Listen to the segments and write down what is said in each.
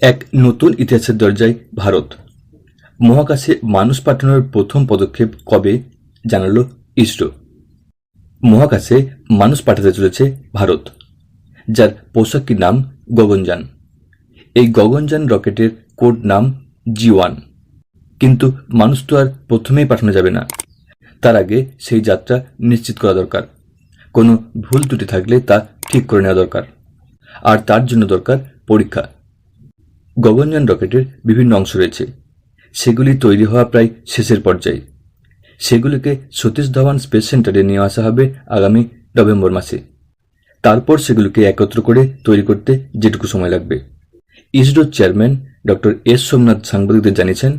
এক নতুন ইতিহাসের দরজায় ভারত। মহাকাশে মানুষ পাঠানোর প্রথম পদক্ষেপ কবে জানালো ইসরো। মহাকাশে মানুষ পাঠাতে চলেছে ভারত, যার পোশাকি নাম গগনযান। এই গগনযান রকেটের কোড নাম G1। কিন্তু মানুষ তো আর প্রথমেই পাঠানো যাবে না, তার আগে সেই যাত্রা নিশ্চিত করা দরকার। কোনো ভুল ত্রুটি থাকলে তা ঠিক করে নেওয়া দরকার, আর তার জন্য দরকার পরীক্ষা। গগনযান রকেটের বিভিন্ন অংশ রয়েছে, সেগুলি তৈরি হওয়া প্রায় শেষের পর্যায়ে। সেগুলিকে সতীশ ধাওয়ান স্পেস সেন্টারে নিয়ে আসা হবে আগামী নভেম্বর মাসে। তারপর সেগুলিকে একত্র করে তৈরি করতে যেটুকু সময় লাগবে। ইসরোর চেয়ারম্যান ডক্টর এস সোমনাথ সাংবাদিকদের জানিয়েছেন,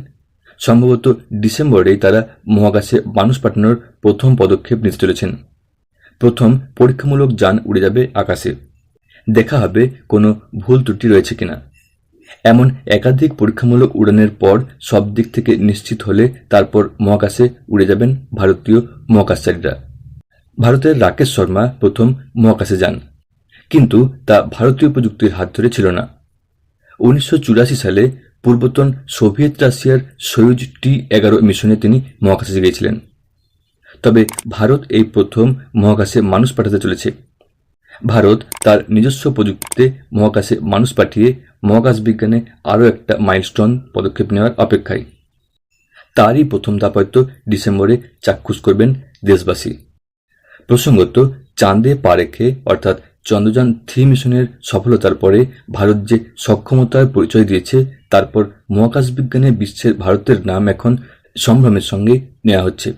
সম্ভবত ডিসেম্বরেই তারা মহাকাশে মানুষ পাঠানোর প্রথম পদক্ষেপ নিতে চলেছেন। প্রথম পরীক্ষামূলক যান উড়ে যাবে আকাশে, দেখা হবে কোনো ভুল ত্রুটি রয়েছে কিনা। এমন একাধিক পরীক্ষামূলক উড়ানের পর সব দিক থেকে নিশ্চিত হলে তারপর মহাকাশে উড়ে যাবেন ভারতীয় মহাকাশচারীরা। ভারতের রাকেশ শর্মা প্রথম মহাকাশে যান, কিন্তু তা ভারতীয় প্রযুক্তির হাত ধরে ছিল না। 1984 সালে পূর্বতন সোভিয়েত রাশিয়ার সোয়ুজ T-11 মিশনে তিনি মহাকাশে গিয়েছিলেন। তবে ভারত এই প্রথম মহাকাশে মানুষ পাঠাতে চলেছে। ভারত তার নিজস্ব প্রযুক্তিতে মহাকাশে মানুষ পাঠিয়ে মহাকাশ বিজ্ঞানে আরও একটা মাইলস্টোন পদক্ষেপ নেওয়ার অপেক্ষায়। তারই প্রথম ধাপ হয়তো ডিসেম্বরে চাক্ষুষ করবেন দেশবাসী। প্রসঙ্গত, চাঁদে পা রেখে অর্থাৎ চন্দ্রযান 3 মিশনের সফলতার পরে ভারত যে সক্ষমতার পরিচয় দিয়েছে, তারপর মহাকাশ বিজ্ঞানে বিশ্বের ভারতের নাম এখন সম্ভ্রমের সঙ্গে নেওয়া হচ্ছে।